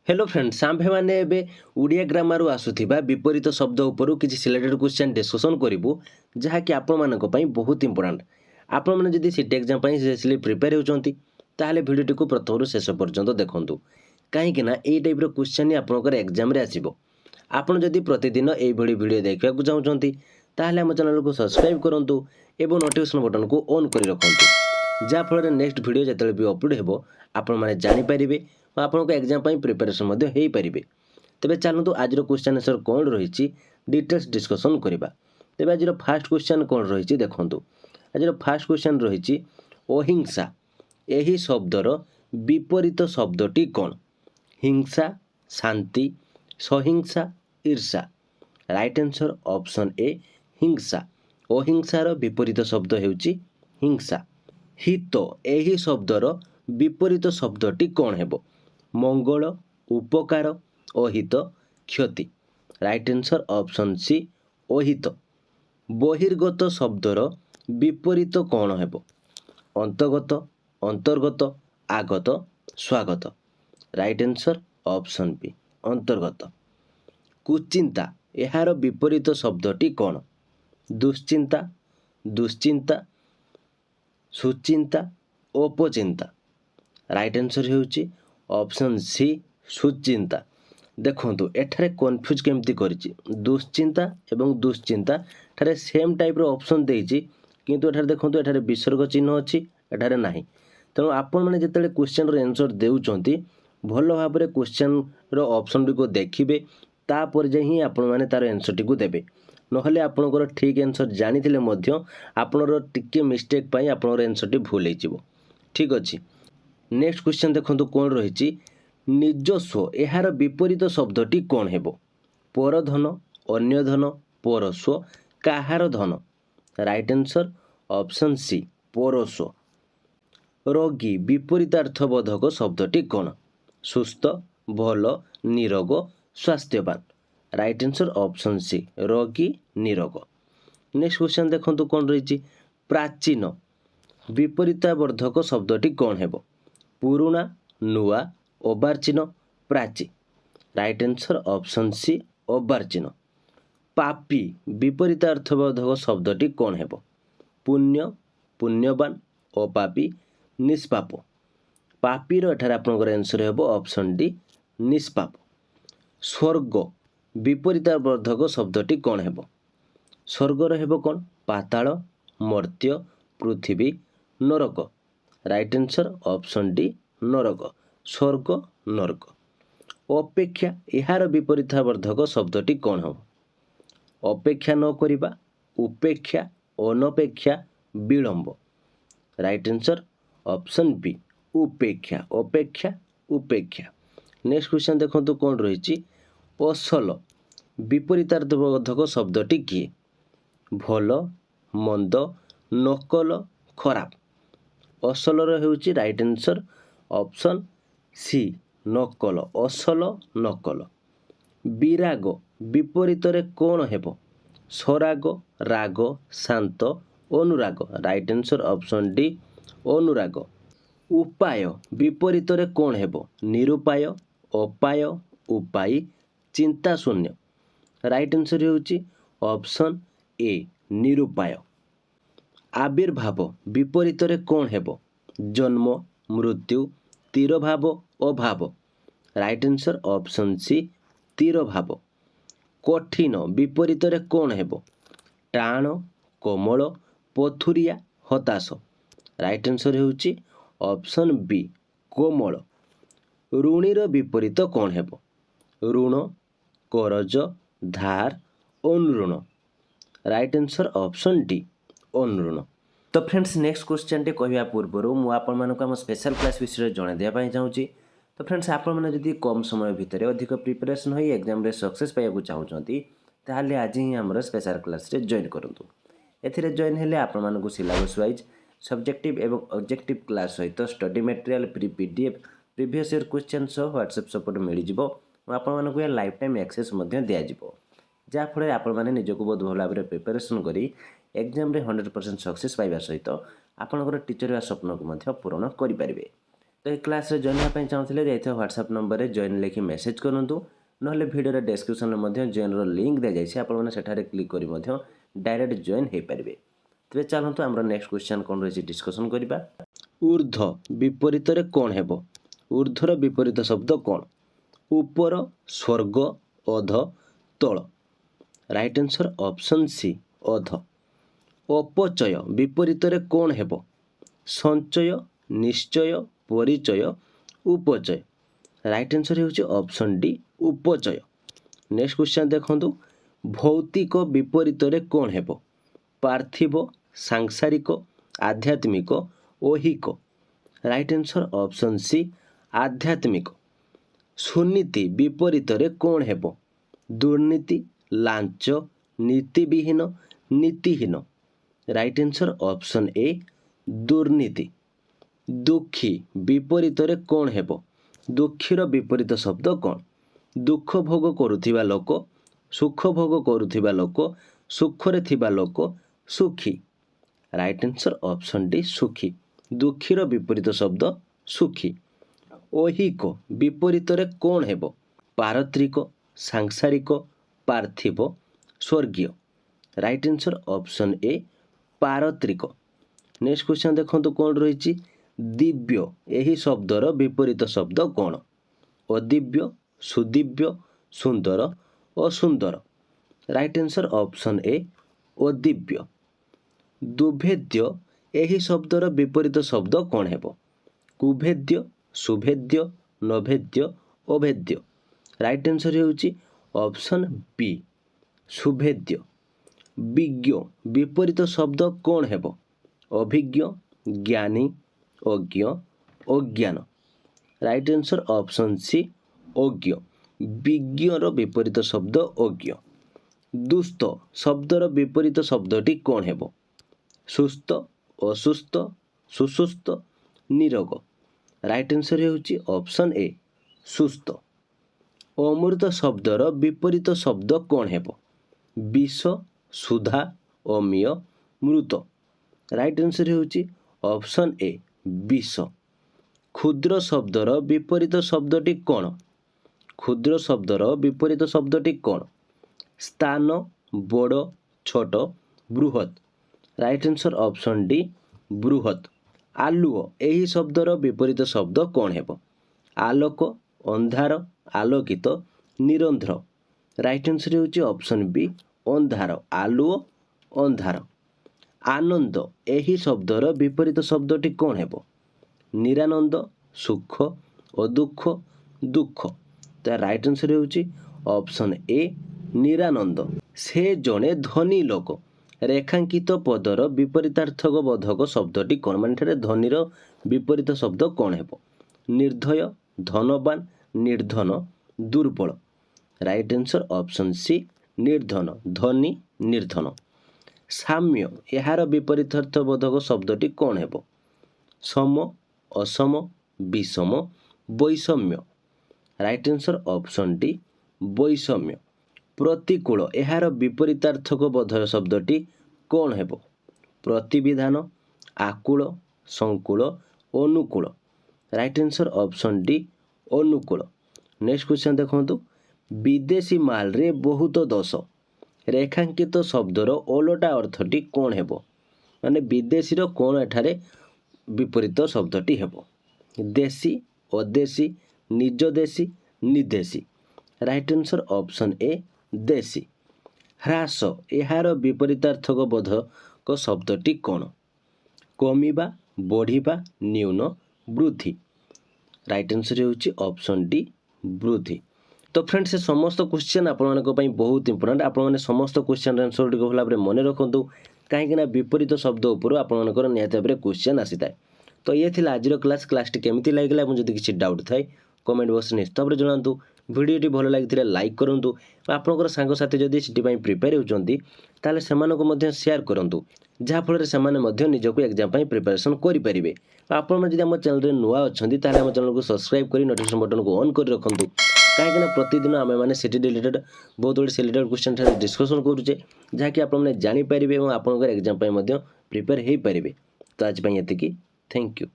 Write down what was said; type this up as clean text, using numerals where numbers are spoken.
Hello friends आम्भेମାନେ ଏବେ ଓଡ଼ିଆ ଗ୍ରାମାରରୁ ଆସୁଥିବା ବିପରୀତ ଶବ୍ଦ ଉପରୁ କିଛି ସିଲେକ୍ଟେଡ୍ କ୍ୱେଶ୍ଚନ୍ ଡିସ୍କସନ୍ କରିବୁ ଯାହାକି ଆପଣମାନଙ୍କ ପାଇଁ ବହୁତ ଇମ୍ପୋର୍ଟାଣ୍ଟ। ଆପଣମାନେ ଯଦି ସିଟି ଏକ୍ଜାମ୍ ପାଇଁ ସିରିୟସଲି ପ୍ରିପେୟାର ହେଉଛନ୍ତି ତାହେଲେ ଭିଡ଼ିଓଟିକୁ ପ୍ରଥମରୁ ଶେଷ ପର୍ଯ୍ୟନ୍ତ ଦେଖନ୍ତୁ, କାହିଁକି ନା ଏଇ ଟାଇପ୍ର କ୍ୱେଶ୍ଚନ୍ ହିଁ ଆପଣଙ୍କର ଏକ୍ଜାମ୍ରେ ଆସିବ। ଆପଣ ଯଦି ପ୍ରତିଦିନ ଏଇଭଳି ଭିଡ଼ିଓ ଦେଖିବାକୁ ଚାହୁଁଛନ୍ତି ତାହେଲେ ଆମ ଚ୍ୟାନେଲକୁ ସବସ୍କ୍ରାଇବ୍ କରନ୍ତୁ ଏବଂ ନୋଟିଫିକେସନ୍ ବଟନ୍କୁ ଅନ୍ କରି ରଖନ୍ତୁ, ଯାହାଫଳରେ ନେକ୍ସଟ ଭିଡ଼ିଓ ଯେତେବେଳେ ବି ଅପଲୋଡ଼ ହେବ ଆପଣମାନେ ଜାଣିପାରିବେ ଓ ଆପଣଙ୍କ ଏକ୍ଜାମ୍ ପାଇଁ ପ୍ରିପାରେସନ୍ ମଧ୍ୟ ହୋଇପାରିବେ। ତେବେ ଚାଲନ୍ତୁ ଆଜିର କ୍ୱେଶ୍ଚନ୍ ଆନ୍ସର କ'ଣ ରହିଛି ଡିଟେଲ୍ସ ଡିସ୍କସନ୍ କରିବା। ତେବେ ଆଜିର ଫାଷ୍ଟ କ୍ୱେଶ୍ଚନ୍ କ'ଣ ରହିଛି ଦେଖନ୍ତୁ। ଆଜିର ଫାଷ୍ଟ କ୍ୱେଶ୍ଚନ୍ ରହିଛି ଅହିଂସା। ଏହି ଶବ୍ଦର ବିପରୀତ ଶବ୍ଦଟି କ'ଣ? ହିଂସା, ଶାନ୍ତି, ସହିଂସା, ଈର୍ଷା। ରାଇଟ୍ ଆନ୍ସର ଅପସନ୍ ଏ ହିଂସା। ଅହିଂସାର ବିପରୀତ ଶବ୍ଦ ହେଉଛି ହିଂସା। ହିତ, ଏହି ଶବ୍ଦର ବିପରୀତ ଶବ୍ଦଟି କ'ଣ ହେବ? ମଙ୍ଗଳ, ଉପକାର, ଅହିତ, କ୍ଷତି। ରାଇଟ୍ ଆନ୍ସର ଅପସନ୍ ସି ଅହିତ। ବହିର୍ଗତ ଶବ୍ଦର ବିପରୀତ କ'ଣ ହେବ? ଅନ୍ତର୍ଗତ, ଅନ୍ତର୍ଗତ, ଆଗତ, ସ୍ୱାଗତ। ରାଇଟ୍ ଆନ୍ସର ଅପସନ୍ ବି ଅନ୍ତର୍ଗତ। କୁଚିନ୍ତା, ଏହାର ବିପରୀତ ଶବ୍ଦଟି କ'ଣ? ଦୁଶ୍ଚିନ୍ତା, ଦୁଶ୍ଚିନ୍ତା, ସୁଚିନ୍ତା, ଅପଚିନ୍ତା। ରାଇଟ୍ ଆନ୍ସର ହେଉଛି ଅପସନ୍ ସି ସୁଚିନ୍ତା। ଦେଖନ୍ତୁ ଏଠାରେ କନଫ୍ୟୁଜ୍ କେମିତି କରିଛି, ଦୁଶ୍ଚିନ୍ତା ଏବଂ ଦୁଶ୍ଚିନ୍ତା ଏଠାରେ ସେମ୍ ଟାଇପ୍ର ଅପସନ୍ ଦେଇଛି, କିନ୍ତୁ ଏଠାରେ ଦେଖନ୍ତୁ ଏଠାରେ ବିସର୍ଗ ଚିହ୍ନ ଅଛି, ଏଠାରେ ନାହିଁ। ତେଣୁ ଆପଣମାନେ ଯେତେବେଳେ କ୍ୱେଶ୍ଚନ୍ର ଆନ୍ସର୍ ଦେଉଛନ୍ତି ଭଲ ଭାବରେ କ୍ୱେଶ୍ଚନ୍ର ଅପସନ୍ଟିକୁ ଦେଖିବେ, ତାପରେ ଯାଇ ହିଁ ଆପଣମାନେ ତା'ର ଆନ୍ସର୍ଟିକୁ ଦେବେ। ନହେଲେ ଆପଣଙ୍କର ଠିକ୍ ଆନ୍ସର୍ ଜାଣିଥିଲେ ମଧ୍ୟ ଆପଣଙ୍କର ଟିକେ ମିଷ୍ଟେକ୍ ପାଇଁ ଆପଣଙ୍କର ଆନ୍ସର୍ଟି ଭୁଲ ହେଇଯିବ। ଠିକ୍ ଅଛି, ନେକ୍ସଟ କ୍ୱେଶ୍ଚନ୍ ଦେଖନ୍ତୁ କ'ଣ ରହିଛି। ନିଜସ୍ୱ, ଏହାର ବିପରୀତ ଶବ୍ଦଟି କ'ଣ ହେବ? ପରଧନ, ଅନ୍ୟ ଧନ, ପରସ୍ୱ, କାହାର ଧନ। ରାଇଟ୍ ଆନ୍ସର ଅପସନ୍ ସି ପରସ୍ୱ। ରୋଗୀ, ବିପରୀତାର୍ଥବୋଧକ ଶବ୍ଦଟି କ'ଣ? ସୁସ୍ଥ, ଭଲ, ନିରୋଗ, ସ୍ୱାସ୍ଥ୍ୟବାନ। ରାଇଟ୍ ଆନ୍ସର ଅପସନ୍ ସି ରୋଗୀ, ନିରୋଗ। ନେକ୍ସଟ କ୍ୱେଶ୍ଚନ୍ ଦେଖନ୍ତୁ କ'ଣ ରହିଛି। ପ୍ରାଚୀନ, ବିପରୀତାବର୍ଦ୍ଧକ ଶବ୍ଦଟି କ'ଣ ହେବ? ପୁରୁଣା, ନୂଆ, ଅର୍ବାଚୀନ, ପ୍ରାଚୀ। ରାଇଟ୍ ଆନ୍ସର ଅପସନ୍ ସି ଅର୍ବାଚୀନ। ପାପୀ, ବିପରୀତାର୍ଥବୋଧକ ଶବ୍ଦଟି କ'ଣ ହେବ? ପୁଣ୍ୟ, ପୁଣ୍ୟବାନ, ଅପାପୀ, ନିଷ୍ପାପ। ପାପୀର ଏଠାରେ ଆପଣଙ୍କର ଆନ୍ସର ହେବ ଅପସନ୍ ଡି ନିଷ୍ପାପ। ସ୍ୱର୍ଗ, ବିପରୀତାବର୍ଦ୍ଧକ ଶବ୍ଦଟି କ'ଣ ହେବ? ସ୍ୱର୍ଗର ହେବ କ'ଣ? ପାତାଳ, ମର୍ତ୍ତ୍ୟ, ପୃଥିବୀ, ନରକ। ରାଇଟ୍ ଆନ୍ସର ଅପସନ୍ ଡି ନରକ। ସ୍ୱର୍ଗ, ନରକ। ଅପେକ୍ଷା, ଏହାର ବିପରୀତାବର୍ଦ୍ଧକ ଶବ୍ଦଟି କ'ଣ ହେବ? ଅପେକ୍ଷା ନ କରିବା, ଉପେକ୍ଷା, ଅନପେକ୍ଷା, ବିଳମ୍ବ। ରାଇଟ୍ ଆନ୍ସର ଅପସନ୍ ବି ଉପେକ୍ଷା। ଅପେକ୍ଷା, ଉପେକ୍ଷା। ନେକ୍ସଟ କ୍ୱେଶ୍ଚନ୍ ଦେଖନ୍ତୁ କ'ଣ ରହିଛି। ଅସଲ, ବିପରୀତାର୍ଥବୋଧକ ଶବ୍ଦଟି କିଏ? ଭଲ, ମନ୍ଦ, ନକଲ, ଖରାପ। ଅସଲର ହେଉଛି ରାଇଟ୍ ଆନ୍ସର ଅପସନ୍ ସି ନକଲ। ଅସଲ, ନକଲ। ବିରାଗ, ବିପରୀତରେ କ'ଣ ହେବ? ସରାଗ, ରାଗ, ଶାନ୍ତ, ଅନୁରାଗ। ରାଇଟ୍ ଆନ୍ସର ଅପସନ୍ ଡି ଅନୁରାଗ। ଉପାୟ, ବିପରୀତରେ କ'ଣ ହେବ? ନିରୁପାୟ, ଅପାୟ, ଉପାୟୀ, ଚିନ୍ତାଶୂନ୍ୟ। ରାଇଟ୍ ଆନ୍ସର ହେଉଛି ଅପସନ୍ ଏ ନିରୁପାୟ। ଆବିର୍ଭାବ, ବିପରୀତରେ କ'ଣ ହେବ? ଜନ୍ମ, ମୃତ୍ୟୁ, ତିରୋଭାବ, ଅଭାବ। ରାଇଟ୍ ଆନ୍ସର ଅପସନ୍ ସି ତିରୋଭାବ। କଠିନ, ବିପରୀତରେ କ'ଣ ହେବ? ଟାଣ, କୋମଳ, ପଥୁରିଆ, ହତାଶ। ରାଇଟ୍ ଆନ୍ସର ହେଉଛି ଅପସନ୍ ବି କୋମଳ। ଋଣୀର ବିପରୀତ କ'ଣ ହେବ? ଋଣ, କରଜ, ଧାର, ଅନୁଋଣ। ରାଇଟ୍ ଆନ୍ସର ଅପସନ୍ ଡି ଅନୁଋଣ। ତ ଫ୍ରେଣ୍ଡସ୍ ନେକ୍ସଟ କ୍ୱେଶ୍ଚନ୍ଟି କହିବା ପୂର୍ବରୁ ମୁଁ ଆପଣମାନଙ୍କୁ ଆମ ସ୍ପେଶାଲ କ୍ଲାସ୍ ବିଷୟରେ ଜଣାଇ ଦେବା ପାଇଁ ଚାହୁଁଛି। ତ ଫ୍ରେଣ୍ଡସ୍ ଆପଣମାନେ ଯଦି କମ୍ ସମୟ ଭିତରେ ଅଧିକ ପ୍ରିପାରେସନ୍ ହୋଇ ଏକ୍ଜାମ୍ରେ ସକ୍ସେସ୍ ପାଇବାକୁ ଚାହୁଁଛନ୍ତି ତାହେଲେ ଆଜି ହିଁ ଆମର ସ୍ପେଶାଲ କ୍ଲାସ୍ରେ ଜଏନ୍ କରନ୍ତୁ। ଏଥିରେ ଜଏନ୍ ହେଲେ ଆପଣମାନଙ୍କୁ ସିଲାବସ୍ ୱାଇଜ୍ ସବଜେକ୍ଟିଭ୍ ଏବଂ ଅବଜେକ୍ଟିଭ୍ କ୍ଲାସ୍ ସହିତ study material, PDF, previous year question ସହ ହ୍ୱାଟ୍ସଆପ୍ ସପୋର୍ଟ ମିଳିଯିବ ଓ ଆପଣମାନଙ୍କୁ ଏହା ଲାଇଫ୍ ଟାଇମ୍ ଆକ୍ସେସ୍ ମଧ୍ୟ ଦିଆଯିବ, ଯାହାଫଳରେ ଆପଣମାନେ ନିଜକୁ ବହୁତ ଭଲ ଭାବରେ ପ୍ରିପାରେସନ୍ କରି ଏକ୍ଜାମ୍ରେ 100% ସକ୍ସେସ୍ ପାଇବା ସହିତ ଆପଣଙ୍କର ଟିଚର୍ ହେବା ସ୍ୱପ୍ନକୁ ମଧ୍ୟ ପୂରଣ କରିପାରିବେ। तो ये क्लास रे जॉइन होगा चाहूँगे जाइए व्हाट्सएप नंबर रे जॉइन लिखि मेसेज करूँ नहले भिडियो डिस्क्रिप्शन में जॉइन लिंक दी जाए आपने क्लिक कर डायरेक्ट जॉइन हो पारे। तेज चलते आम नेक्स्ट क्वेश्चन कौन रही डिस्कसन करवा। ऊर्ध्व विपरीत कौन है? ऊर्ध्वर विपरीत शब्द कौन? ऊपर, स्वर्ग, अध, तल। राइट आंसर ऑप्शन सी अध। अपचय विपरीत कौन है? संचय, निश्चय, परिचय, उपचय। राइट आंसर होउछि ऑप्शन डी उपचय। नेक्स्ट क्वेश्चन देखंतु भौतिक विपरीत कौन है? पार्थिव, सांसारिक, आध्यात्मिक, ऐहिक। राइट आंसर ऑप्शन सी आध्यात्मिक। सुनीति विपरीत कौन है? दुर्नीति, लांच, नीतिविहीन, नीतिहीन। राइट आंसर ऑप्शन ए दुर्नीति। दुखी विपरीत कौन है? दुखीर विपरीत शब्द कौन? दुख भोग करुथिबा लोक, सुख भोग करुथिबा लोक, सुखरे थिबा लोक, सुखी। राइट आंसर ऑप्शन डी सुखी। दुखीर विपरीत शब्द सुखी। ऐहिक विपरीत कौन है? पारत्रिक, सांसारिक, पार्थिव, स्वर्गीय। राइट आंसर ऑप्शन ए पारत्रिक। नेक्स्ट क्वेश्चन देखंतु कौन रही दिव्य यही शब्दर विपरीत शब्द कौन? अदिव्य, सुदिव्य, सुंदर, असुंदर। राइट आंसर ऑप्शन ए अदिव्य। दुर्भेद्य यही शब्दर विपरीत शब्द कौन है? कुभेद्य, सुभेद्य, नभेद्य, अभेद्य। राइट आंसर होउछि ऑप्शन बी सुभेद्य। विज्ञ विपरीत शब्द कौन है? अभिज्ञ, ज्ञानी, अज्ञ, अज्ञान। राइट आंसर ऑप्शन सी अज्ञ। विज्ञर विपरीत शब्द अज्ञ। दुस्त शब्दर विपरीत शब्दटी कौन है? सुस्थ, असुस्थ, सुसुस्थ, निरोग। राइट आंसर होउछि ऑप्शन ए सुस्थ। अमृत शब्दर विपरीत शब्द कौन है? विष, सुधा, अमीय, मृत। राइट आंसर होउछि ऑप्शन ए विष। क्षुद्र शब्दर विपरीत शब्दटी कौन? क्षुद्र शब्दर विपरीत शब्दटी कौन? स्थान, बड़, छोट, बृहत। राइट आंसर ऑप्शन डी बृहत। आलुओ यही शब्दर विपरीत शब्द कौन है? आलोक, अंधार, आलोकित, निरंध्र। राइट आंसर होउछि ऑप्शन बी अंधार। आलुओ, अंधार। आनंद यही शब्दर विपरीत शब्दटी कौन है? निरानंद, सुख, अदुख, दुख। तो राइट आंसर होउछि ऑप्शन ए निरानंद। से जड़े धनी लोक रेखांकित पदर विपरीतार्थक बोधक शब्दटी कौन? माने धनीर विपरीत शब्द कौन है? निर्धय, धनवान, निर्धन, दुर्बल। राइट आंसर ऑप्शन सी निर्धन। धनी, निर्धन। साम्य यार विपरीतार्थ बोधक शब्दटी कौन है? सम, असम, विषम, वैषम्य। राइट आंसर ऑप्शन डी वैषम्य। प्रतिकूल यार विपरीतार्थक बोधक शब्दटी कौन है? प्रतिविधान, आकूल, संकूल, अनुकूल। राइट आंसर ऑप्शन डी अनुकूल। नेक्स्ट क्वेश्चन देखंतु विदेशी माल रे बहुत दोष रेखांकित शब्दर ओलटा अर्थटी कौन है? माने विदेशी कौन एठारे विपरीत शब्दटी है? देशी, अदेशी, निज देशी, निदेशी। राइट आंसर ऑप्शन ए देशी। ह्रास यार विपरीतार्थक बोधक शब्दटी कौन? कमिबा, बढ़िबा, न्यून, वृद्धि। राइट आंसर होउछि ऑप्शन डी वृद्धि। तो फ्रेंड्स से समस्त क्वेश्चन आपण बहुत इंपोर्टेंट। आपण समस्त क्वेश्चन आंसर टी भल भाव मन रखु कहीं विपरीत शब्द उपर आपर निहत भाव क्वेश्चन आसी था। तो ये थी आज क्लासटी केमी लगे मुझे किसी डाउट थाए कमेंट बॉक्स निश्चित भाव जनातु। वीडियोटी भल लगी लाइक करूँ। आपंकर सांगसाथी जदि सीटी प्रिपेयर होती सेयार करूँ जहाँफल से निजक एग्जाम प्रिपेरेसन करेंगे। आपड़ी आम चैनल नुआ अच्छा आम चैनल को सब्सक्राइब कर नोटिफिकेशन बटन को ऑन कर रखुँ कहीं प्रतिदिन आम मैंने सिटी रिलेटेड बहुत गुड रिलेटेड क्वेश्चन डिस्कसन करुचे जहाँकि आपने जानीपर और आपंकर एग्जाम प्रिपेयर हो पारे। तो आज ये थैंक यू।